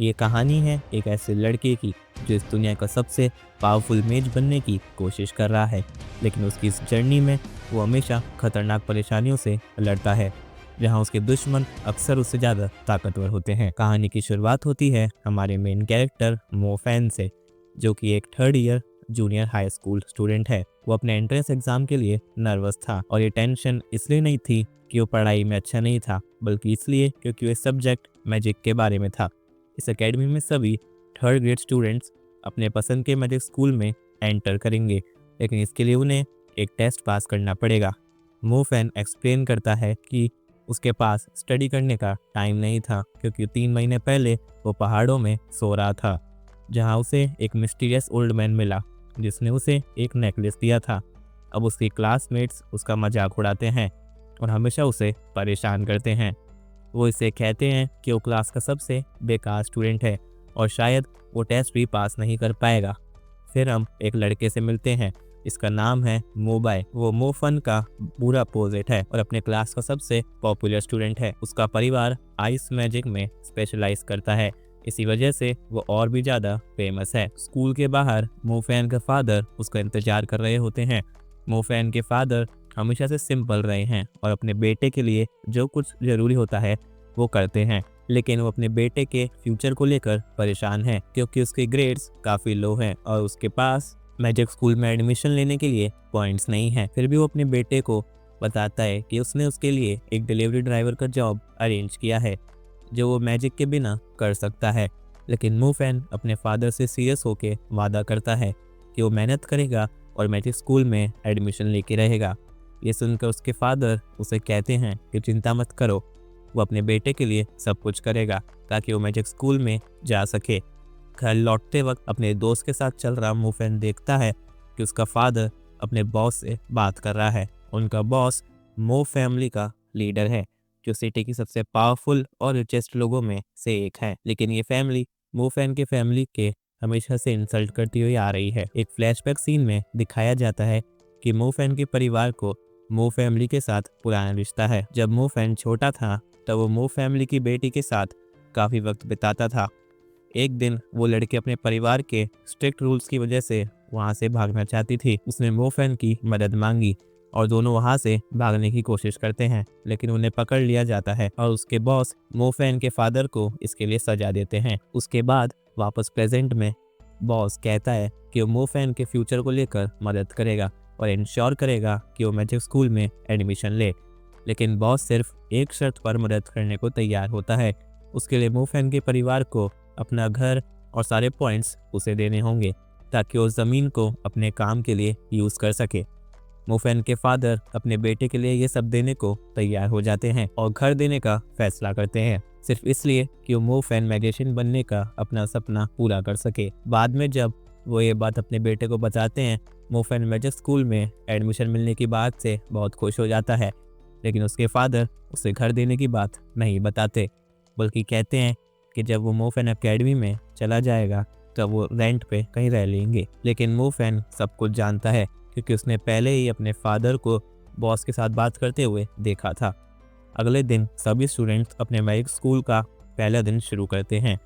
ये कहानी है एक ऐसे लड़के की जो इस दुनिया का सबसे पावरफुल मेज बनने की कोशिश कर रहा है, लेकिन उसकी इस जर्नी में वो हमेशा खतरनाक परेशानियों से लड़ता है, जहां उसके दुश्मन अक्सर उससे ज़्यादा ताकतवर होते हैं। कहानी की शुरुआत होती है हमारे मेन कैरेक्टर मो फैन से, जो कि एक 3rd year junior high school student है। वो अपने एंट्रेंस एग्जाम के लिए नर्वस था, और ये टेंशन इसलिए नहीं थी कि वो पढ़ाई में अच्छा नहीं था, बल्कि इसलिए क्योंकि वो सब्जेक्ट मैजिक के बारे में था। इस एकेडमी में सभी 3rd ग्रेड स्टूडेंट्स अपने पसंद के मैजिक स्कूल में एंटर करेंगे, लेकिन इसके लिए उन्हें एक टेस्ट पास करना पड़ेगा। मो फैन एक्सप्लेन करता है कि उसके पास स्टडी करने का टाइम नहीं था, क्योंकि 3 महीने पहले वो पहाड़ों में सो रहा था, जहां उसे एक मिस्टीरियस ओल्ड मैन मिला जिसने उसे एक नेकलेस दिया था। अब उसके क्लासमेट्स उसका मजाक उड़ाते हैं और हमेशा उसे परेशान करते हैं। वो इसे कहते हैं कि वो क्लास का सबसे बेकार स्टूडेंट है और शायद वो टेस्ट भी पास नहीं कर पाएगा। फिर हम एक लड़के से मिलते हैं, इसका नाम है मोबाई। वो मोफन का पूरा अपोजिट है और अपने क्लास का सबसे पॉपुलर स्टूडेंट है। उसका परिवार आइस मैजिक में स्पेशलाइज करता है, इसी वजह से वो और भी ज़्यादा फेमस है। स्कूल के बाहर मोफैन का फादर उसका इंतजार कर रहे होते हैं। मोफैन के फादर हमेशा से सिंपल रहे हैं और अपने बेटे के लिए जो कुछ ज़रूरी होता है वो करते हैं, लेकिन वो अपने बेटे के फ्यूचर को लेकर परेशान है, क्योंकि उसके ग्रेड्स काफ़ी लो हैं और उसके पास मैजिक स्कूल में एडमिशन लेने के लिए पॉइंट्स नहीं हैं। फिर भी वो अपने बेटे को बताता है कि उसने उसके लिए एक डिलीवरी ड्राइवर का जॉब अरेंज किया है, जो वो मैजिक के बिना कर सकता है। लेकिन मो फैन अपने फादर से सीरियस होकर वादा करता है कि वो मेहनत करेगा और मैजिक स्कूल में एडमिशन लेके रहेगा। ये सुनकर उसके फादर उसे कहते हैं कि चिंता मत करो, वो अपने बेटे के लिए सब कुछ करेगा ताकि वो मैजिक स्कूल में जा सके। घर लौटते वक्त अपने दोस्त के साथ चल रहा मो फैन देखता है कि उसका फादर अपने बॉस से बात कर रहा है। उनका बॉस मो फैमिली का लीडर है, जो सिटी की सबसे पावरफुल और रिचेस्ट लोगों में से एक है। लेकिन ये फैमिली मो फैन के फैमिली के हमेशा से इंसल्ट करती हुई आ रही है। एक फ्लैशबैक सीन में दिखाया जाता है कि मो फैन के परिवार को मो फैमिली के साथ पुराना रिश्ता है। जब मो फैन छोटा था तब वो मो फैमिली की बेटी के साथ काफ़ी वक्त बिताता था। एक दिन वो लड़की अपने परिवार के स्ट्रिक्ट रूल्स की वजह से वहाँ से भागना चाहती थी। उसने मो फैन की मदद मांगी और दोनों वहाँ से भागने की कोशिश करते हैं, लेकिन उन्हें पकड़ लिया जाता है और उसके बॉस मो फैन के फादर को इसके लिए सजा देते हैं। उसके बाद वापस प्रेजेंट में बॉस कहता है कि वो मो फैन के फ्यूचर को लेकर मदद करेगा और इंश्योर करेगा कि वो मैजिक स्कूल में एडमिशन ले। लेकिन बॉस सिर्फ एक शर्त पर मदद करने को तैयार होता है। उसके लिए मो फैन के परिवार को अपना घर और सारे पॉइंट्स उसे देने होंगे ताकि वो ज़मीन को अपने काम के लिए यूज़ कर सके। मो फैन के फादर अपने बेटे के लिए ये सब देने को तैयार हो जाते हैं और घर देने का फैसला करते हैं, सिर्फ इसलिए कि वो मो फैन मैजिशियन बनने का अपना सपना पूरा कर सके। बाद में जब वो ये बात अपने बेटे को बताते हैं, मो फैन मैजिक स्कूल में एडमिशन मिलने की बात से बहुत खुश हो जाता है, लेकिन उसके फादर उसे घर देने की बात नहीं बताते, बल्कि कहते हैं कि जब वो मो फैन अकेडमी में चला जाएगा तब वो रेंट पे कहीं रह लेंगे। लेकिन मो फैन सब कुछ जानता है, क्योंकि उसने पहले ही अपने फादर को बॉस के साथ बात करते हुए देखा था। अगले दिन सभी स्टूडेंट्स अपने मैजिक स्कूल का पहला दिन शुरू करते हैं,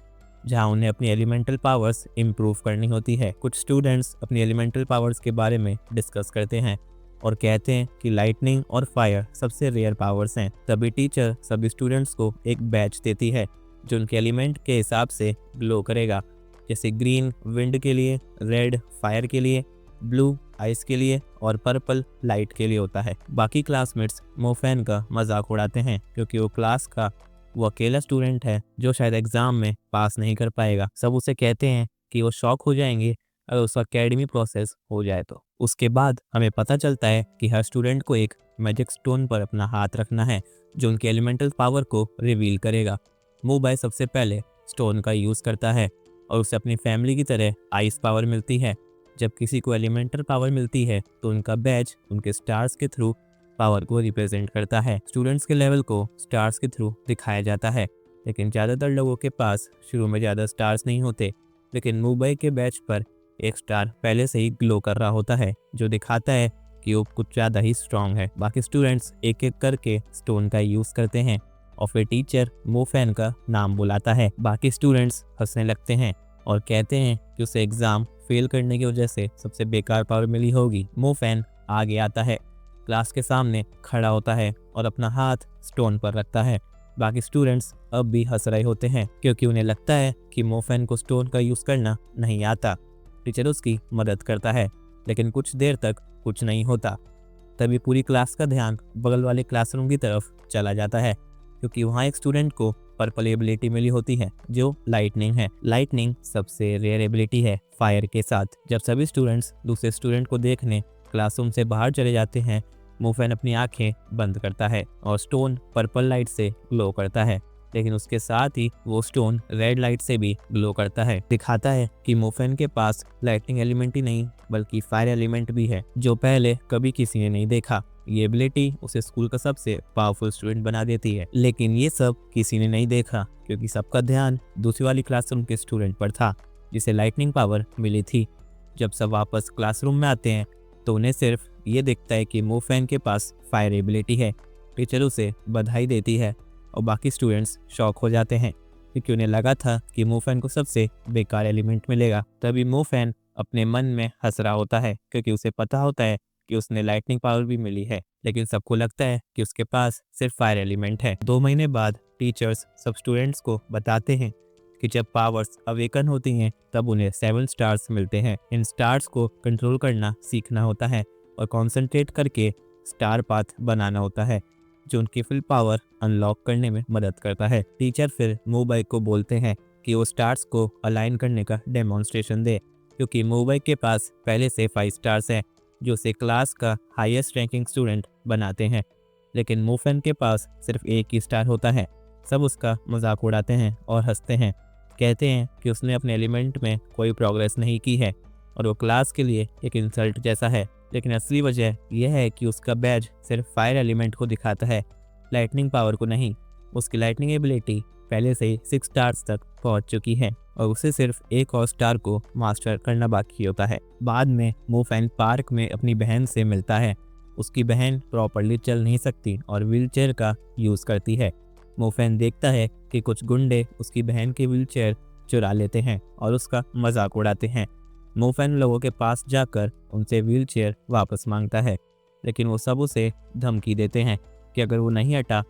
जहां उन्हें अपनी एलिमेंटल पावर्स इम्प्रूव करनी होती है। कुछ स्टूडेंट्स अपनी एलिमेंटल पावर्स के बारे में डिस्कस करते हैं और कहते हैं कि लाइटनिंग और फायर सबसे रेयर पावर्स हैं। तभी टीचर सभी स्टूडेंट्स को एक बैच देती है जो उनके एलिमेंट के हिसाब से ग्लो करेगा, जैसे ग्रीन विंड के लिए, रेड फायर के लिए, ब्लू आइस के लिए और पर्पल लाइट के लिए होता है। बाकी क्लासमेट्स मो फैन का मजाक उड़ाते हैं, क्योंकि वो क्लास का वो अकेला स्टूडेंट है जो शायद एग्जाम में पास नहीं कर पाएगा। सब उसे कहते हैं कि वो शॉक हो जाएंगे अगर उसका अकेडमी प्रोसेस हो जाए तो। उसके बाद हमें पता चलता है कि हर स्टूडेंट को एक मैजिक स्टोन पर अपना हाथ रखना है जो उनके एलिमेंटल पावर को रिवील करेगा। मोबाइल सबसे पहले स्टोन का यूज़ करता है और उसे अपनी फैमिली की तरह आइस पावर मिलती है। जब किसी को एलिमेंटल पावर मिलती है तो उनका बैज उनके स्टार्स के थ्रू पावर को रिप्रेजेंट करता है। स्टूडेंट्स के लेवल को स्टार्स के थ्रू दिखाया जाता है, लेकिन ज़्यादातर लोगों के पास शुरू में ज़्यादा स्टार्स नहीं होते। लेकिन मुंबई के बैच पर एक स्टार पहले से ही ग्लो कर रहा होता है, जो दिखाता है कि वो कुछ ज़्यादा ही स्ट्रांग है। बाकी स्टूडेंट्स एक एक करके स्टोन का यूज़ करते हैं और फिर टीचर मोफैन का नाम बुलाता है। बाकी स्टूडेंट्स हंसने लगते हैं और कहते हैं कि उसे एग्जाम फेल करने की वजह से सबसे बेकार पावर मिली होगी। मोफैन आगे आता है, क्लास के सामने खड़ा होता है और अपना हाथ स्टोन पर रखता है। बाकी स्टूडेंट्स अब भी हंस रहे होते हैं क्योंकि उन्हें लगता है कि मोफैन को स्टोन का यूज़ करना नहीं आता। टीचर उसकी मदद करता है लेकिन कुछ देर तक कुछ नहीं होता। तभी पूरी क्लास का ध्यान बगल वाले क्लासरूम की तरफ चला जाता है क्योंकि वहाँ एक स्टूडेंट को पर्पल एबिलिटी मिली होती है जो लाइटनिंग है। लाइटनिंग सबसे रेयर एबिलिटी है फायर के साथ। जब सभी स्टूडेंट्स दूसरे स्टूडेंट को देखने क्लासरूम से बाहर चले जाते हैं, मोफैन अपनी आंखें बंद करता है और स्टोन पर्पल लाइट से ग्लो करता है, लेकिन उसके साथ ही वो स्टोन रेड लाइट से भी ग्लो करता है। दिखाता है कि मोफैन के पास लाइटनिंग एलिमेंट ही नहीं बल्कि फायर एलिमेंट भी है जो पहले कभी किसी ने नहीं देखा। ये एबिलिटी उसे स्कूल का सबसे पावरफुल स्टूडेंट बना देती है, लेकिन ये सब किसी ने नहीं देखा क्योंकि सबका ध्यान दूसरी वाली क्लासरूम के स्टूडेंट पर था जिसे लाइटनिंग पावर मिली थी। जब सब वापस क्लासरूम में आते हैं तो उन्हें सिर्फ ये दिखता है कि मोफैन के पास फायर एबिलिटी है। टीचर उसे बधाई देती है और बाकी स्टूडेंट्स शॉक हो जाते हैं क्योंकि उन्हें लगा था कि मोफैन को सबसे बेकार एलिमेंट मिलेगा। तभी मोफैन अपने मन में हंस रहा होता है क्योंकि उसे पता होता है कि उसने लाइटनिंग पावर भी मिली है, लेकिन सबको लगता है कि उसके पास सिर्फ फायर एलिमेंट है। 2 महीने बाद टीचर्स सब स्टूडेंट्स को बताते हैं कि जब पावर्स अवेकन होती हैं तब उन्हें 7 स्टार्स मिलते हैं। इन स्टार्स को कंट्रोल करना सीखना होता है और कॉन्सेंट्रेट करके स्टार पाथ बनाना होता है जो उनकी फुल पावर अनलॉक करने में मदद करता है। टीचर फिर मोबाइल को बोलते हैं कि वो स्टार्स को अलाइन करने का डेमोन्स्ट्रेशन दे क्योंकि मोबाइल के पास पहले से 5 स्टार्स हैं जो उसे क्लास का हाईएस्ट रैंकिंग स्टूडेंट बनाते हैं, लेकिन मोफैन के पास सिर्फ एक ही स्टार होता है। सब उसका मजाक उड़ाते हैं और हंसते हैं, कहते हैं कि उसने अपने एलिमेंट में कोई प्रोग्रेस नहीं की है और वो क्लास के लिए एक इंसल्ट जैसा है। लेकिन असली वजह यह है कि उसका बैज सिर्फ फायर एलिमेंट को दिखाता है, लाइटनिंग पावर को नहीं। उसकी लाइटनिंग एबिलिटी पहले से ही 6 स्टार्स तक पहुंच चुकी है और उसे सिर्फ एक और स्टार को मास्टर करना बाकी होता है। बाद में मोफैन पार्क में अपनी बहन से मिलता है। उसकी बहन प्रॉपर्ली चल नहीं सकती और व्हीलचेयर का यूज़ करती है। मोफैन देखता है कि कुछ गुंडे उसकी बहन की व्हीलचेयर चुरा लेते हैं और उसका मजाक उड़ाते हैं। मोफैन लोगों के पास जाकर उनसे व्हीलचेयर वापस मांगता है, लेकिन वो सब उसे धमकी देते हैं कि अगर वो नहीं हटा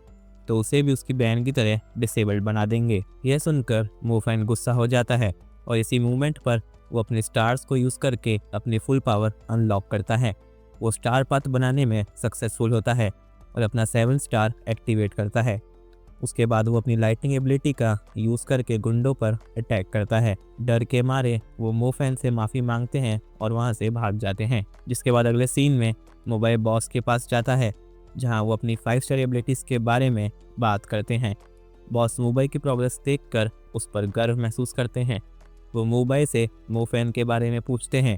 तो उसे भी उसकी बहन की तरह डिसेबल्ड बना देंगे। यह सुनकर मोफैन गुस्सा हो जाता है और इसी मूवमेंट पर वो अपने स्टार्स को यूज़ करके अपनी फुल पावर अनलॉक करता है। वो स्टार पाथ बनाने में सक्सेसफुल होता है और अपना 7 स्टार एक्टिवेट करता है। उसके बाद वो अपनी लाइटनिंग एबिलिटी का यूज़ करके गुंडों पर अटैक करता है। डर के मारे वो मोफैन से माफ़ी मांगते हैं और वहाँ से भाग जाते हैं। जिसके बाद अगले सीन में मोबाइल बॉस के पास जाता है जहाँ वो अपनी 5 स्टार एबिलिटीज़ के बारे में बात करते हैं। बॉस मोबाइल की प्रोग्रेस देखकर उस पर गर्व महसूस करते हैं। वो मोबाइल से मोफैन के बारे में पूछते हैं,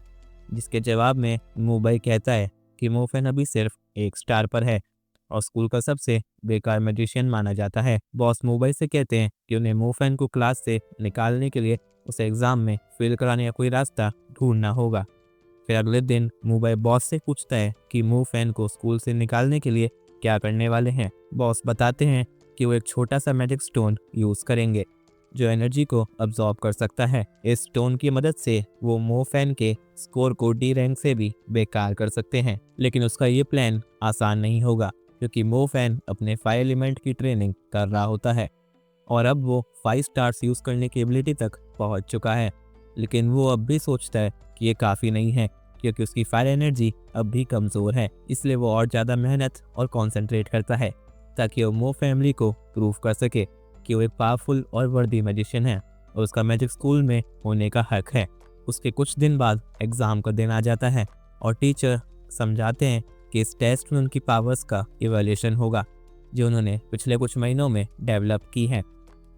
जिसके जवाब में मोबाइल कहता है कि मोफैन अभी सिर्फ 1 स्टार पर है और स्कूल का सबसे बेकार मैजिशियन माना जाता है। बॉस मोबाइल से कहते हैं कि उन्हें मोफैन को क्लास से निकालने के लिए उसे एग्जाम में फेल कराने का कोई रास्ता ढूंढना होगा। फिर अगले दिन मोबाइल बॉस से पूछता है कि मोफैन को स्कूल से निकालने के लिए क्या करने वाले हैं। बॉस बताते हैं कि वो एक छोटा सा मैजिक स्टोन यूज़ करेंगे जो एनर्जी को अब्जॉर्ब कर सकता है। इस स्टोन की मदद से वो मोफैन के स्कोर को डी रैंक से भी बेकार कर सकते हैं, लेकिन उसका ये प्लान आसान नहीं होगा क्योंकि मोफैन अपने 5 एलिमेंट की ट्रेनिंग कर रहा होता है और अब वो 5 स्टार्स यूज़ करने की एबिलिटी तक पहुंच चुका है। लेकिन वो अब भी सोचता है कि ये काफ़ी नहीं है क्योंकि उसकी फायर एनर्जी अब भी कमज़ोर है। इसलिए वो और ज़्यादा मेहनत और कॉन्सेंट्रेट करता है ताकि वो मो फैमिली को प्रूव कर सके कि वो एक पावरफुल और वर्दी मैजिशियन है और उसका मैजिक स्कूल में होने का हक है। उसके कुछ दिन बाद एग्ज़ाम का दिन आ जाता है और टीचर समझाते हैं कि इस टेस्ट में उनकी पावर्स का इवैल्यूएशन होगा जो उन्होंने पिछले कुछ महीनों में डेवलप की है।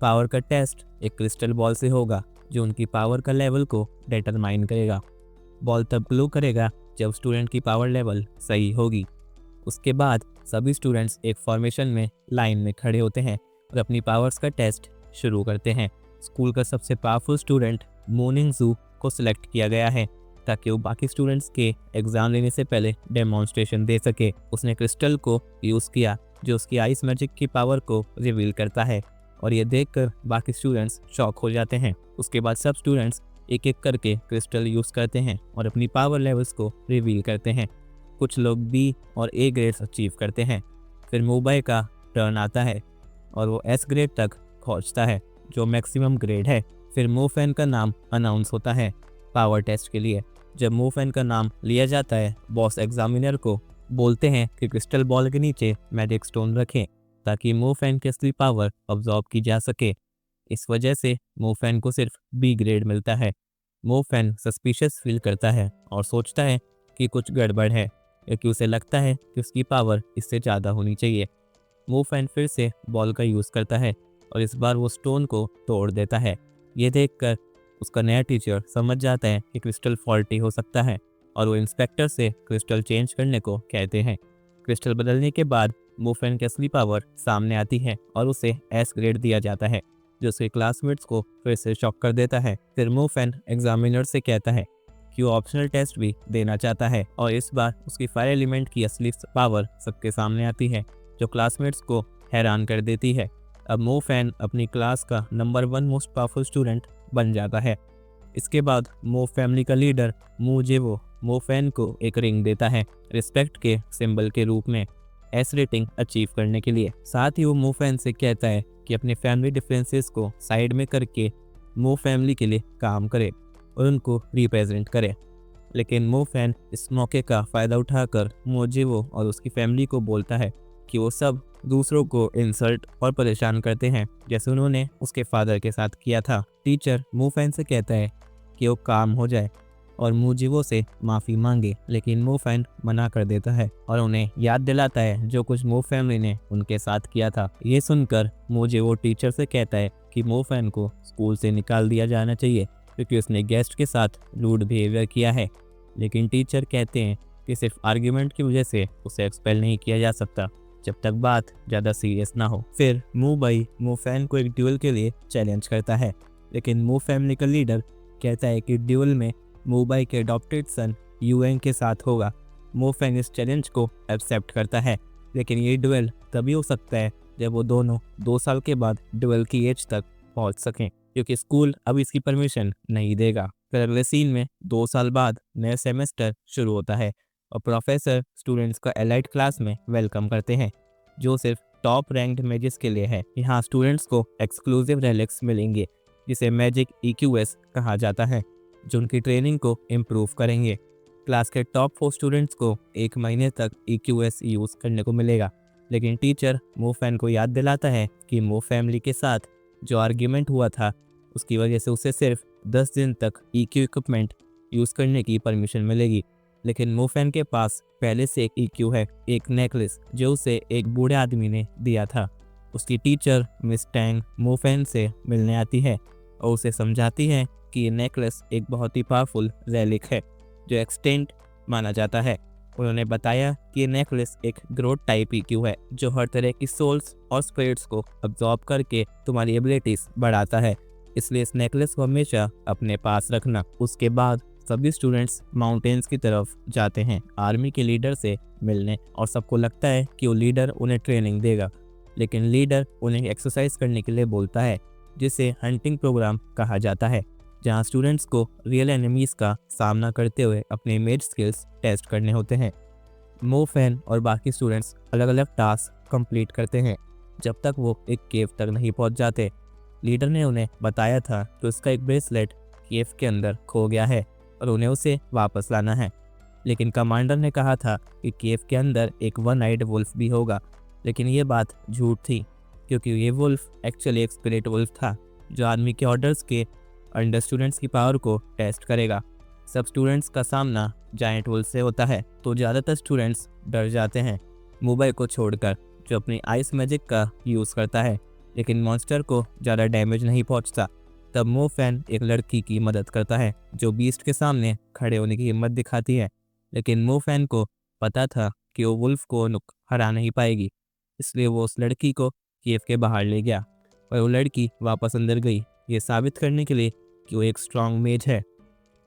पावर का टेस्ट एक क्रिस्टल बॉल से होगा जो उनकी पावर का लेवल को डिटरमाइन करेगा। बॉल तब ग्लो करेगा जब स्टूडेंट की पावर लेवल सही होगी। उसके बाद सभी स्टूडेंट्स एक फॉर्मेशन में लाइन में खड़े होते हैं और अपनी पावर्स का टेस्ट शुरू करते हैं। स्कूल का सबसे पावरफुल स्टूडेंट मोर्निंग जू को सिलेक्ट किया गया है ताकि वो बाकी स्टूडेंट्स के एग्जाम लेने से पहले डेमोन्स्ट्रेशन दे सके। उसने क्रिस्टल को यूज़ किया जो उसकी आइस मैजिक की पावर को रिवील करता है और ये देखकर बाकी स्टूडेंट्स शॉक हो जाते हैं। उसके बाद सब स्टूडेंट्स एक एक करके क्रिस्टल यूज़ करते हैं और अपनी पावर लेवल्स को रिवील करते हैं। कुछ लोग बी और ए ग्रेड्स अचीव करते हैं। फिर मोबाइल का टर्न आता है और वो एस ग्रेड तक पहुंचता है, जो मैक्सिमम ग्रेड है। फिर मोफैन का नाम अनाउंस होता है पावर टेस्ट के लिए। जब मोफैन का नाम लिया जाता है, बॉस एग्जामिनर को बोलते हैं कि क्रिस्टल बॉल के नीचे मैजिक स्टोन रखें ताकि मोफैन की असली पावर ऑब्जॉर्व की जा सके। इस वजह से मोफैन को सिर्फ बी ग्रेड मिलता है। मोफैन सस्पिशियस फील करता है और सोचता है कि कुछ गड़बड़ है, क्योंकि उसे लगता है कि उसकी पावर इससे ज़्यादा होनी चाहिए। मोफैन फिर से बॉल का यूज़ करता है और इस बार वो स्टोन को तोड़ देता है। ये देखकर उसका नया टीचर समझ जाता है कि क्रिस्टल फॉल्टी हो सकता है और वो इंस्पेक्टर से क्रिस्टल चेंज करने को कहते हैं। क्रिस्टल बदलने के बाद मोफैन की असली पावर सामने आती है और उसे एस ग्रेड दिया जाता है, जो उसके क्लासमेट्स को फिर से शॉक कर देता है। फिर मोफैन एग्जामिनर से कहता है कि वो ऑप्शनल टेस्ट भी देना चाहता है और इस बार उसकी फायर एलिमेंट की असली पावर सबके सामने आती है, जो क्लासमेट्स को हैरान कर देती है। अब मोफैन अपनी क्लास का नंबर 1 मोस्ट पावरफुल स्टूडेंट बन जाता है। इसके बाद मो फैमिली का लीडर मूजेवो मोफैन को एक रिंग देता है रिस्पेक्ट के सिंबल के रूप में एस रेटिंग अचीव करने के लिए। साथ ही वो मोफैन से कहता है कि अपने फैमिली डिफरेंसेस को साइड में करके मो फैमिली के लिए काम करे और उनको रिप्रेजेंट करे। लेकिन मोफैन इस मौके का फ़ायदा उठाकर मोजेवो और उसकी फैमिली को बोलता है कि वो सब दूसरों को इंसल्ट और परेशान करते हैं, जैसे उन्होंने उसके फादर के साथ किया था। टीचर मोफैन से कहता है कि वो काम हो जाए और मोजिवो से माफ़ी मांगे, लेकिन मोफैन मना कर देता है और उन्हें याद दिलाता है जो कुछ मो फैमिली ने उनके साथ किया था। ये सुनकर मोजिवो टीचर से कहता है कि मोफैन को स्कूल से निकाल दिया जाना चाहिए क्योंकि उसने गेस्ट के साथ रूड बिहेवियर किया है। लेकिन टीचर कहते हैं कि सिर्फ आर्ग्यूमेंट की वजह से उसे एक्सपेल नहीं किया जा सकता जब तक बात ज़्यादा सीरियस ना हो। फिर मूबाई मोफैन को एक ड्यूल के लिए चैलेंज करता है, लेकिन मो फैमिली का लीडर कहता है कि ड्यूल में मूबाई के अडॉप्टेड सन यूएन के साथ होगा। मोफैन इस चैलेंज को एक्सेप्ट करता है, लेकिन ये ड्यूल तभी हो सकता है जब वो दोनों 2 साल के बाद ड्यूल की एज तक पहुंच सकें, क्योंकि स्कूल अब इसकी परमिशन नहीं देगा। फिर अगले सीन में 2 साल बाद नया सेमेस्टर शुरू होता है और प्रोफेसर स्टूडेंट्स का एलाइट क्लास में वेलकम करते हैं, जो सिर्फ टॉप रैंक्ड मैजिक्स के लिए है। यहाँ स्टूडेंट्स को एक्सक्लूसिव रेलिक्स मिलेंगे जिसे मैजिक EQS कहा जाता है, जो उनकी ट्रेनिंग को इम्प्रूव करेंगे। क्लास के टॉप 4 स्टूडेंट्स को 1 महीने तक EQS यूज़ करने को मिलेगा, लेकिन टीचर मोफैन को याद दिलाता है कि मो फैमिली के साथ जो आर्ग्यूमेंट हुआ था उसकी वजह से उसे सिर्फ 10 दिन तक EQ इक्विपमेंट यूज़ करने की परमिशन मिलेगी। लेकिन मोफैन के पास पहले से एक EQ है, एक नेकलेस जो उसे एक बूढ़े आदमी ने दिया था। उसकी टीचर मिस टैंग मोफैन से मिलने आती है और उसे समझाती है कि ये नेकलेस एक बहुत ही पावरफुल रेलिक है जो एक्सटेंट माना जाता है। उन्होंने बताया कि ये नेकलेस एक ग्रोथ टाइप EQ है जो हर तरह की सोल्स और स्पिरिट्स को अब्जॉर्ब करके तुम्हारी एबिलिटीज बढ़ाता है, इसलिए इस नेकलेस को हमेशा अपने पास रखना। उसके बाद सभी स्टूडेंट्स माउंटेन्स की तरफ जाते हैं आर्मी के लीडर से मिलने और सबको लगता है कि वो लीडर उन्हें ट्रेनिंग देगा, लेकिन लीडर उन्हें एक्सरसाइज करने के लिए बोलता है जिसे हंटिंग प्रोग्राम कहा जाता है, जहां स्टूडेंट्स को रियल एनिमीज का सामना करते हुए अपने इमेज स्किल्स टेस्ट करने होते हैं। मोफैन और बाकी स्टूडेंट्स अलग अलग टास्क कंप्लीट करते हैं जब तक वो एक केव तक नहीं पहुंच जाते। लीडर ने उन्हें बताया था कि उसका एक ब्रेसलेट केव के अंदर खो गया है और उन्हें उसे वापस लाना है, लेकिन कमांडर ने कहा था कि केव के अंदर एक वन आइड वुल्फ भी होगा, लेकिन ये बात झूठ थी क्योंकि ये वुल्फ एक्चुअली एक स्पिरिट वुल्फ था जो आर्मी के ऑर्डर्स के अंडर स्टूडेंट्स की पावर को टेस्ट करेगा। सब स्टूडेंट्स का सामना जायंट वुल्फ से होता है तो ज़्यादातर स्टूडेंट्स डर जाते हैं मोबाइल को छोड़कर, जो अपनी आइस मैजिक का यूज़ करता है, लेकिन मॉन्स्टर को ज़्यादा डैमेज नहीं पहुंचता। तब मोफैन एक लड़की की मदद करता है जो बीस्ट के सामने खड़े होने की हिम्मत दिखाती है, लेकिन मोफैन को पता था कि वो वुल्फ को हरा नहीं पाएगी, इसलिए वो उस लड़की को केव के बाहर ले गया और वो लड़की वापस अंदर गई ये साबित करने के लिए कि वो एक स्ट्रॉन्ग मेज है,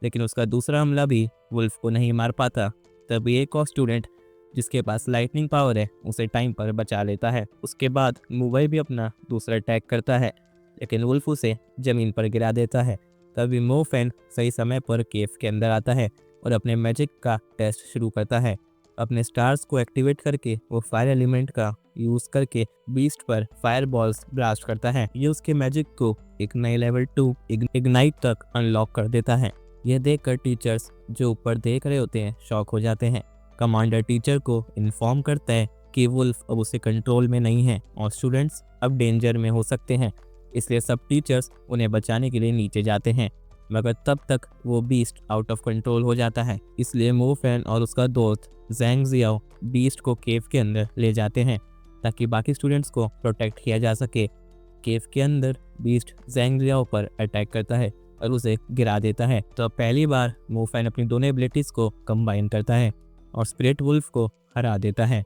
लेकिन उसका दूसरा हमला भी वुल्फ को नहीं मार पाता। तब एक और स्टूडेंट जिसके पास लाइटनिंग पावर है उसे टाइम पर बचा लेता है। उसके बाद मूवई भी अपना दूसरा अटैक करता है, लेकिन वुल्फ उसे ज़मीन पर गिरा देता है। तभी मोफैन सही समय पर केव के अंदर आता है और अपने मैजिक का टेस्ट शुरू करता है। अपने स्टार्स को एक्टिवेट करके वो फायर एलिमेंट का यूज़ करके बीस्ट पर फायर बॉल्स ब्लास्ट करता है। ये उसके मैजिक को एक नए लेवल 2 इग्नाइट तक अनलॉक कर देता है। यह देखकर टीचर्स जो ऊपर देख रहे होते हैं शॉक हो जाते हैं। कमांडर टीचर को इन्फॉर्म करता है कि वुल्फ अब उसे कंट्रोल में नहीं है और स्टूडेंट्स अब डेंजर में हो सकते हैं, इसलिए सब टीचर्स उन्हें बचाने के लिए नीचे जाते हैं। मगर तब तक वो बीस्ट आउट ऑफ कंट्रोल हो जाता है, इसलिए मोफैन और उसका दोस्त ज़ैंग जियाओ बीस्ट को केव के अंदर ले जाते हैं ताकि बाकी स्टूडेंट्स को प्रोटेक्ट किया जा सके। केव के अंदर बीस्ट ज़ैंग जियाओ पर अटैक करता है और उसे गिरा देता है। तो पहली बार मोफैन अपनी दोनों एबिलिटीज़ को कंबाइन करता है और स्पिरिट वुल्फ को हरा देता है।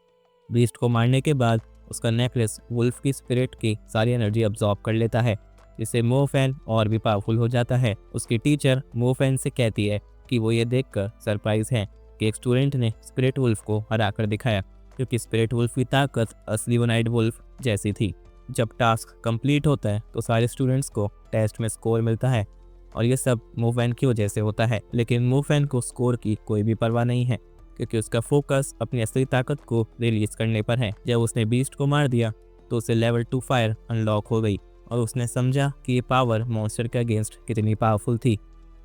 बीस्ट को मारने के बाद उसका नेकलेस वुल्फ की स्पिरिट की सारी एनर्जी अब्जॉर्ब कर लेता है, जिससे मोफैन और भी पावरफुल हो जाता है। उसकी टीचर मोफैन से कहती है कि वो ये देखकर सरप्राइज है कि एक स्टूडेंट ने स्पिरिट वुल्फ को हरा कर दिखाया, क्योंकि स्पिरिट वुल्फ की ताकत असली वन आइड वुल्फ जैसी थी। जब टास्क कंप्लीट होता है तो सारे स्टूडेंट्स को टेस्ट में स्कोर मिलता है और ये सब मोफैन की वजह से होता है। लेकिन मोफैन को स्कोर की कोई भी परवाह नहीं है, क्योंकि उसका फोकस अपनी असली ताकत को रिलीज करने पर है। जब उसने बीस्ट को मार दिया तो उसे लेवल 2 फायर अनलॉक हो गई और उसने समझा कि ये पावर मॉन्स्टर के अगेंस्ट कितनी पावरफुल थी।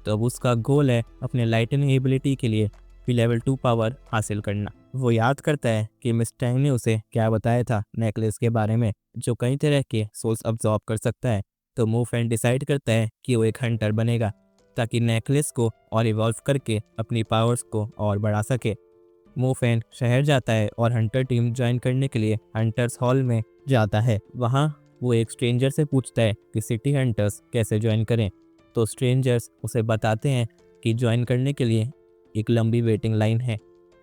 तो अब उसका गोल है अपने लाइटनिंग एबिलिटी के लिए भी लेवल 2 पावर हासिल करना। वो याद करता है कि मिस टैंग ने उसे क्या बताया था नेकलेस के बारे में, जो कई तरह के सोल्स अब्जॉर्ब कर सकता है। तो मोफैन डिसाइड करता है कि वो एक हंटर बनेगा ताकि नेकलेस को और इवॉल्व करके अपनी पावर्स को और बढ़ा सके। मोफैन शहर जाता है और हंटर टीम ज्वाइन करने के लिए हंटर्स हॉल में जाता है। वहाँ वो एक स्ट्रेंजर से पूछता है कि सिटी हंटर्स कैसे ज्वाइन करें। तो स्ट्रेंजर्स उसे बताते हैं कि ज्वाइन करने के लिए एक लंबी वेटिंग लाइन है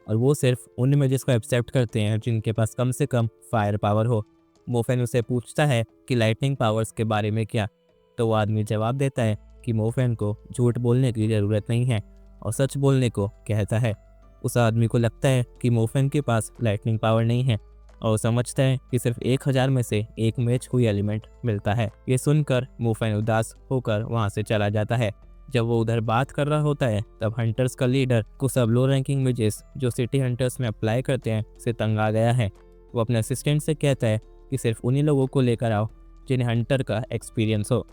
और वो सिर्फ उन इमेजेस को एक्सेप्ट करते हैं जिनके पास कम से कम फायर पावर हो। मोफैन उसे पूछता है कि लाइटनिंग पावर्स के बारे में क्या, तो वो आदमी जवाब देता है कि मोफैन को झूठ बोलने की ज़रूरत नहीं है और सच बोलने को कहता है। उस आदमी को लगता है कि मोफैन के पास लाइटनिंग पावर नहीं है और समझता है कि सिर्फ 1000 में से एक मैच हुई एलिमेंट मिलता है। ये सुनकर मोफैन उदास होकर वहाँ से चला जाता है। जब वो उधर बात कर रहा होता है तब हंटर्स का लीडर कुछ सब लो रैंकिंग मैचेस जो सिटी हंटर्स में अप्लाई करते हैं से तंग आ गया है। वो अपने असिस्टेंट से कहता है कि सिर्फ उन्हीं लोगों को लेकर आओ जिन्हें हंटर का एक्सपीरियंस हो।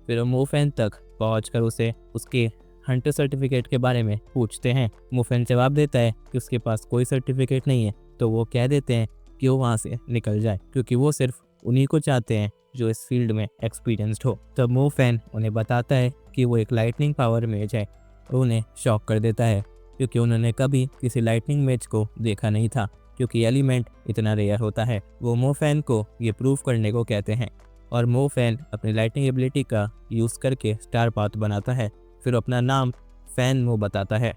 फिर वो मोफैन तक पहुंचकर उसे उसके हंटर सर्टिफिकेट के बारे में पूछते हैं। मोफैन जवाब देता है कि उसके पास कोई सर्टिफिकेट नहीं है, तो वो कह देते हैं कि वो वहाँ से निकल जाए, क्योंकि वो सिर्फ उन्हीं को चाहते हैं जो इस फील्ड में एक्सपीरियंस्ड हो। तब मोफैन उन्हें बताता है कि वो एक लाइटनिंग पावर मेज है और उन्हें शॉक कर देता है, क्योंकि उन्होंने कभी किसी लाइटनिंग मेज को देखा नहीं था, क्योंकि एलिमेंट इतना रेयर होता है। वो मोफैन को ये प्रूव करने को कहते हैं और मोफैन अपनी लाइटनिंग एबिलिटी का यूज़ करके स्टार पाथ बनाता है। फिर अपना नाम फैन मो बताता है।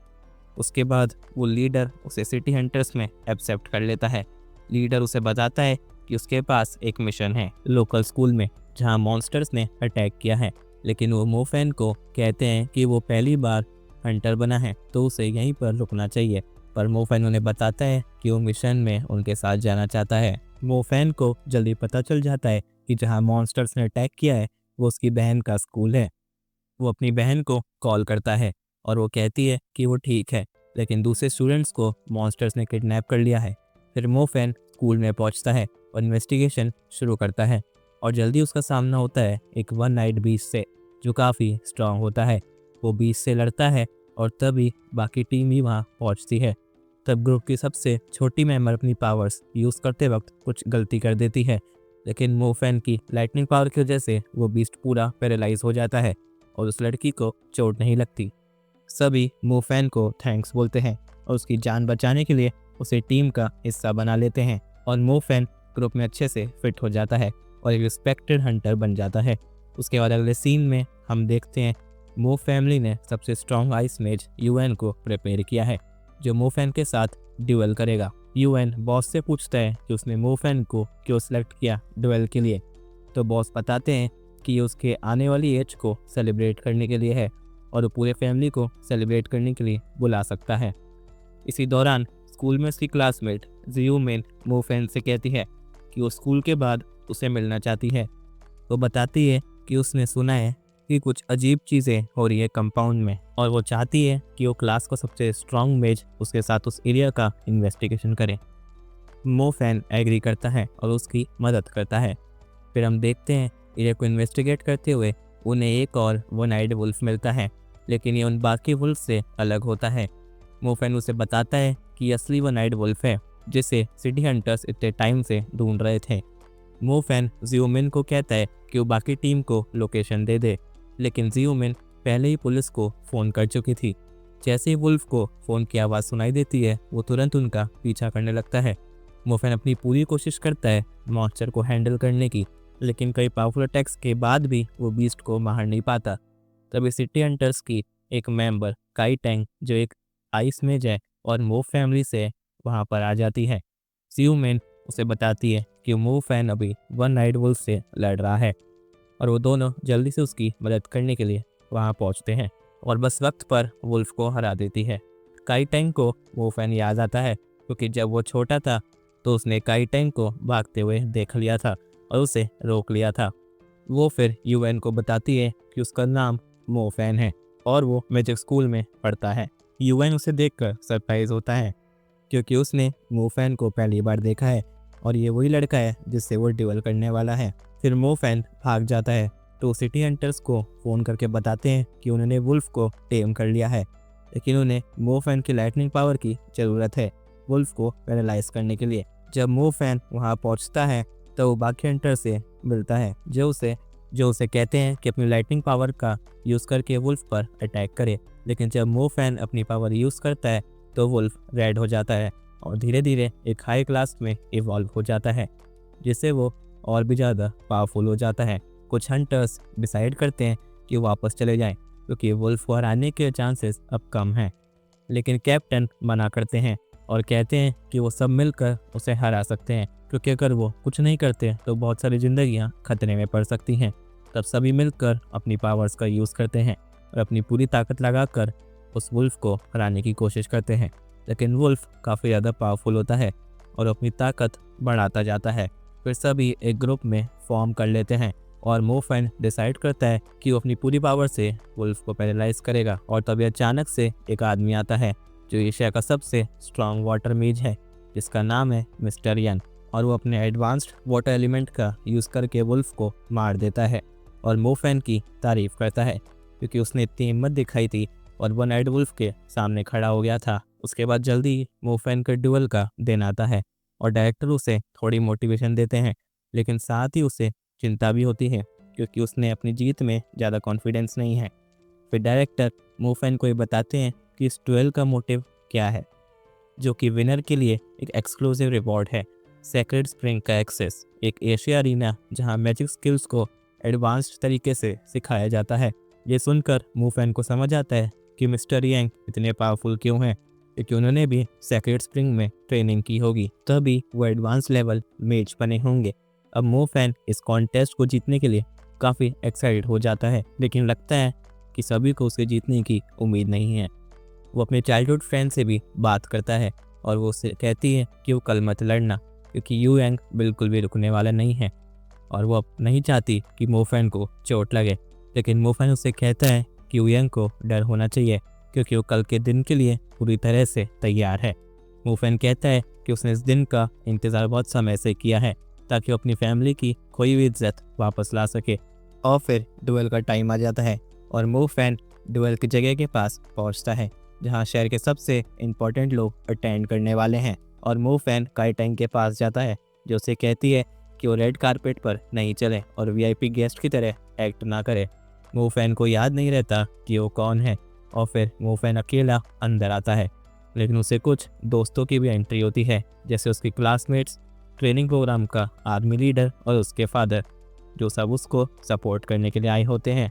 उसके बाद वो लीडर उसे सिटी हंटर्स में एक्सेप्ट कर लेता है। लीडर उसे बताता है कि उसके पास एक मिशन है लोकल स्कूल में जहां मॉन्स्टर्स ने अटैक किया है, लेकिन वो मोफैन को कहते हैं कि वो पहली बार हंटर बना है तो उसे यहीं पर रुकना चाहिए। पर मोफैन उन्हें बताता है कि वो मिशन में उनके साथ जाना चाहता है। मोफैन को जल्दी पता चल जाता है कि जहां मॉन्स्टर्स ने अटैक किया है वो उसकी बहन का स्कूल है। वो अपनी बहन को कॉल करता है और वो कहती है कि वो ठीक है, लेकिन दूसरे स्टूडेंट्स को मॉन्स्टर्स ने किडनैप कर लिया है। फिर मोफैन स्कूल में पहुंचता है और इन्वेस्टिगेशन शुरू करता है और जल्दी उसका सामना होता है एक वन नाइट बीस्ट से, जो काफ़ी स्ट्रांग होता है। वो बीस्ट से लड़ता है और तभी बाकी टीम भी वहाँ पहुँचती है। तब ग्रुप की सबसे छोटी मेंबर अपनी पावर्स यूज़ करते वक्त कुछ गलती कर देती है, लेकिन मोफैन की लाइटनिंग पावर की वजह से वो बीस्ट पूरा पैरालाइज हो जाता है और उस लड़की को चोट नहीं लगती। सभी मोफैन को थैंक्स बोलते हैं और उसकी जान बचाने के लिए उसे टीम का हिस्सा बना लेते हैं और मोफैन ग्रुप में अच्छे से फिट हो जाता है और एक रिस्पेक्टेड हंटर बन जाता है। उसके बाद अगले सीन में हम देखते हैं मो फैमिली ने सबसे स्ट्रॉन्ग आइस मेज यूएन को प्रिपेयर किया है, जो मोफैन के साथ ड्यूएल करेगा। यूएन बॉस से पूछता है कि उसने मोफैन को क्यों सिलेक्ट किया ड्यूएल के लिए, तो बॉस बताते हैं कि ये उसके आने वाली एज को सेलिब्रेट करने के लिए है और वो पूरे फैमिली को सेलिब्रेट करने के लिए बुला सकता है। इसी दौरान स्कूल में उसकी क्लासमेट जियोमिन मोफेन से कहती है कि वो स्कूल के बाद उसे मिलना चाहती है। वो बताती है कि उसने सुना है कि कुछ अजीब चीज़ें हो रही है कंपाउंड में और वो चाहती है कि वो क्लास का सबसे स्ट्रॉन्ग मेज उसके साथ उस एरिया का इन्वेस्टिगेशन करे। मोफेन एग्री करता है और उसकी मदद करता है। फिर हम देखते हैं एरिया को इन्वेस्टिगेट करते हुए उन्हें एक और वन आइड वुल्फ मिलता है, लेकिन ये उन बाकी वुल्फ से अलग होता है। मोफेन उसे बताता है कि ये असली वन आइड वुल्फ है जिसे सिटी हंटर्स इतने टाइम से ढूंढ रहे थे। मोफेन जियोमिन को कहता है कि वो बाकी टीम को लोकेशन दे दे, लेकिन जियोमिन पहले ही पुलिस को फ़ोन कर चुकी थी। जैसे ही वुल्फ को फ़ोन की आवाज़ सुनाई देती है वो तुरंत उनका पीछा करने लगता है। मोफेन अपनी पूरी कोशिश करता है मॉन्स्टर को हैंडल करने की, लेकिन कई पावरफुल अटैक्स के बाद भी वो बीस्ट को मार नहीं पाता। तभी सिटी हंटर्स की एक मेंबर काई टैंग, जो एक आइस मेज है और मूव फैमिली से, वहाँ पर आ जाती है। जियोमिन उसे बताती है कि मोफेन अभी वन नाइट वुल्फ से लड़ रहा है और वो दोनों जल्दी से उसकी मदद करने के लिए वहाँ पहुँचते हैं और बस वक्त पर वुल्फ को हरा देती है। काई टैंग को मोफेन याद आता है क्योंकि जब वो छोटा था तो उसने काई टैंग को भागते हुए देख लिया था और उसे रोक लिया था। वो फिर यूएन को बताती है कि उसका नाम मोफेन है और वो मैजिक स्कूल में पढ़ता है। यूएन उसे देखकर सरप्राइज होता है क्योंकि उसने मोफेन को पहली बार देखा है और ये वही लड़का है जिससे वो ड्यूल करने वाला है। फिर मोफेन भाग जाता है तो सिटी हंटर्स को फ़ोन करके बताते हैं कि उन्होंने वुल्फ को टेम कर लिया है, लेकिन उन्हें मोफेन की लाइटनिंग पावर की ज़रूरत है वुल्फ को पैरालाइज करने के लिए। जब मोफेन वहाँ पहुँचता है तो वो बाकी हंटर से मिलता है जो उसे कहते हैं कि अपनी लाइटनिंग पावर का यूज़ करके वुल्फ पर अटैक करे, लेकिन जब मोफेन अपनी पावर यूज़ करता है तो वुल्फ रेड हो जाता है और धीरे धीरे एक हाई क्लास में इवॉल्व हो जाता है, जिससे वो और भी ज़्यादा पावरफुल हो जाता है। कुछ हंटर्स डिसाइड करते हैं कि वो वापस चले जाएं क्योंकि वुल्फ को हराने के चांसेस अब कम हैं, लेकिन कैप्टन मना करते हैं और कहते हैं कि वो सब मिलकर उसे हरा सकते हैं, क्योंकि अगर वो कुछ नहीं करते तो बहुत सारी जिंदगियां खतरे में पड़ सकती हैं। तब सभी मिलकर अपनी पावर्स का यूज़ करते हैं और अपनी पूरी ताकत लगाकर उस वुल्फ को हराने की कोशिश करते हैं, लेकिन वुल्फ काफ़ी ज़्यादा पावरफुल होता है और अपनी ताकत बढ़ाता जाता है। फिर सभी एक ग्रुप में फॉर्म कर लेते हैं और मोफेन डिसाइड करता है कि वो अपनी पूरी पावर से वुल्फ को पैरालाइज करेगा। और तभी अचानक से एक आदमी आता है जो एशिया का सबसे स्ट्रॉन्ग वाटर मेज है, जिसका नाम है मिस्टर यन, और वो अपने एडवांस्ड वाटर एलिमेंट का यूज़ करके वुल्फ को मार देता है और मोफेन की तारीफ़ करता है क्योंकि उसने इतनी हिम्मत दिखाई थी और वन आइड वुल्फ के सामने खड़ा हो गया था। उसके बाद जल्दी ही मोफेन के ड्यूल का दिन आता है और डायरेक्टर उसे थोड़ी मोटिवेशन देते हैं, लेकिन साथ ही उसे चिंता भी होती है क्योंकि उसने अपनी जीत में ज़्यादा कॉन्फिडेंस नहीं है। फिर डायरेक्टर मोफेन को ये बताते हैं कि इस ड्यूल का मोटिव क्या है, जो कि विनर के लिए एक एक्सक्लूसिव रिवॉर्ड है, सेक्रेड स्प्रिंग का एक्सेस, एक एशिया अरीना जहां मैजिक स्किल्स को एडवांस्ड तरीके से सिखाया जाता है। ये सुनकर मोफेन को समझ आता है कि मिस्टर यांग इतने पावरफुल क्यों हैं, क्योंकि उन्होंने भी सेक्रेड स्प्रिंग में ट्रेनिंग की होगी, तभी वो एडवांस लेवल मेज बने होंगे। अब मोफेन इस कॉन्टेस्ट को जीतने के लिए काफ़ी एक्साइटेड हो जाता है, लेकिन लगता है कि सभी को उसे जीतने की उम्मीद नहीं है। वो अपने चाइल्डहुड फ्रेंड से भी बात करता है और वो उससे कहती है कि वो कल मत लड़ना, क्योंकि यू यांग बिल्कुल भी रुकने वाला नहीं है और वो अब नहीं चाहती कि मोफेन को चोट लगे। लेकिन मोफेन उससे कहता है कि यू यांग को डर होना चाहिए क्योंकि वो कल के दिन के लिए पूरी तरह से तैयार है। मोफेन कहता है कि उसने इस दिन का इंतज़ार बहुत समय से किया है ताकि वो अपनी फैमिली की खोई हुई इज्जत वापस ला सके। और फिर ड्यूल का टाइम आ जाता है और मोफेन ड्यूल की जगह के पास पहुंचता है जहां शहर के सबसे इम्पोर्टेंट लोग अटेंड करने वाले हैं। और मोफेन काई टैंग के पास जाता है जो उसे कहती है कि वो रेड कारपेट पर नहीं चले और वीआईपी गेस्ट की तरह एक्ट ना करे। मोफेन को याद नहीं रहता कि वो कौन है और फिर मोफेन अकेला अंदर आता है, लेकिन उसे कुछ दोस्तों की भी एंट्री होती है, जैसे उसके क्लासमेट्स, ट्रेनिंग प्रोग्राम का आर्मी लीडर और उसके फादर, जो सब उसको सपोर्ट करने के लिए आए होते हैं।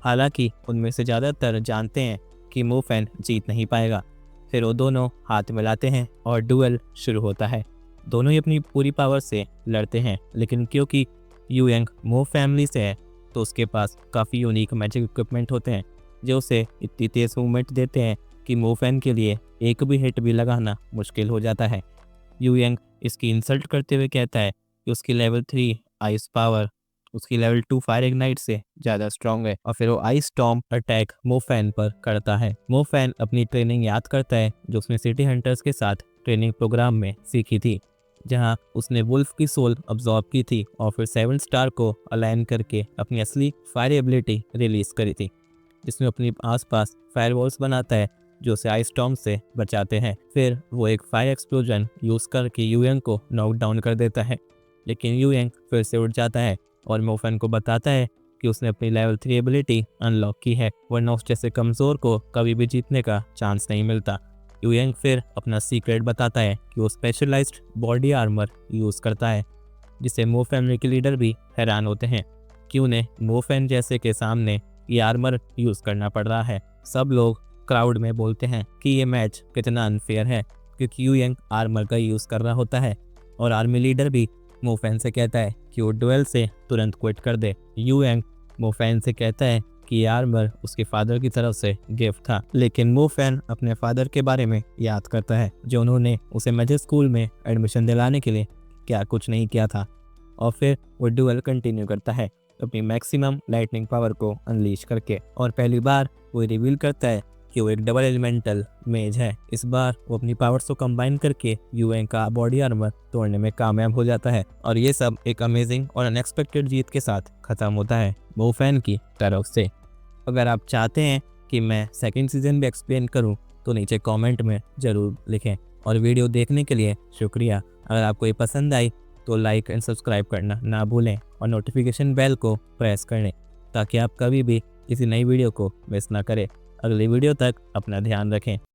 हालांकि उनमें से ज़्यादातर जानते हैं कि मोफेन जीत नहीं पाएगा। फिर वो दोनों हाथ मिलाते हैं और ड्यूल शुरू होता है। दोनों ही अपनी पूरी पावर से लड़ते हैं, लेकिन क्योंकि यू यांग मो फैमिली से है तो उसके पास काफ़ी यूनिक मैजिक इक्विपमेंट होते हैं जो उसे इतनी तेज़ मूवमेंट देते हैं कि मोफैन के लिए एक भी हिट भी लगाना मुश्किल हो जाता है। यू यंग इसकी इंसल्ट करते हुए कहता है कि उसकी लेवल 3 आइस पावर उसकी लेवल 2 फायर इग्नाइट से ज़्यादा स्ट्रॉन्ग है, और फिर वो आइस स्टॉर्म अटैक मोफैन पर करता है। मोफैन अपनी ट्रेनिंग याद करता है जो उसने सिटी हंटर्स के साथ ट्रेनिंग प्रोग्राम में सीखी थी, जहां उसने वुल्फ की सोल अब्जॉर्ब की थी और फिर 7 स्टार को अलाइन करके अपनी असली फायर एबिलिटी रिलीज करी थी, जिसमें अपने आसपास फायर वॉल्स बनाता है जो उसे आइस स्टॉर्म से बचाते हैं। फिर वो एक फायर एक्सप्लोजन यूज़ करके यूएंग को नॉक डाउन कर देता है, लेकिन यूएंग फिर से उठ जाता है और मोफैन को बताता है कि उसने अपनी लेवल 3 एबिलिटी अनलॉक की है, वरना उस जैसे कमज़ोर को कभी भी जीतने का चांस नहीं मिलता। यूएंग फिर अपना सीक्रेट बताता है कि वो स्पेशलाइज्ड बॉडी आर्मर यूज़ करता है, जिससे मोफैन के लीडर भी हैरान होते हैं कि उन्हें मोफैन जैसे के सामने ये आर्मर यूज़ करना पड़ रहा है। सब लोग क्राउड में बोलते हैं कि ये मैच कितना अनफेयर है, क्योंकि यूएंग आर्मर का यूज़ कर रहा होता है, और आर्मी लीडर भी मोफैन से कहता है कि वो डुएल से तुरंत क्विट कर दे। यूएंग मोफैन से कहता है कि ये आर्मर उसके फादर की तरफ से गिफ्ट था, लेकिन मोफैन अपने फादर के बारे में याद करता है जो उन्होंने उसे मैजिक स्कूल में एडमिशन दिलाने के लिए क्या कुछ नहीं किया था, और फिर वो डुएल कंटिन्यू करता है अपनी मैक्सिमम लाइटनिंग पावर को अनलीश करके, और पहली बार वो रिवील करता है कि वो एक डबल एलिमेंटल मेज है। इस बार वो अपनी पावर्स को कंबाइन करके यूएंग का बॉडी आर्मर तोड़ने में कामयाब हो जाता है, और ये सब एक अमेजिंग और अनएक्सपेक्टेड जीत के साथ खत्म होता है मोफैन की तरफ से। अगर आप चाहते हैं कि मैं सेकंड सीजन भी एक्सप्लेन करूं तो नीचे कमेंट में ज़रूर लिखें, और वीडियो देखने के लिए शुक्रिया। अगर आपको ये पसंद आई तो लाइक एंड सब्सक्राइब करना ना भूलें, और नोटिफिकेशन बेल को प्रेस कर लें ताकि आप कभी भी किसी नई वीडियो को मिस ना करें। अगली वीडियो तक अपना ध्यान रखें।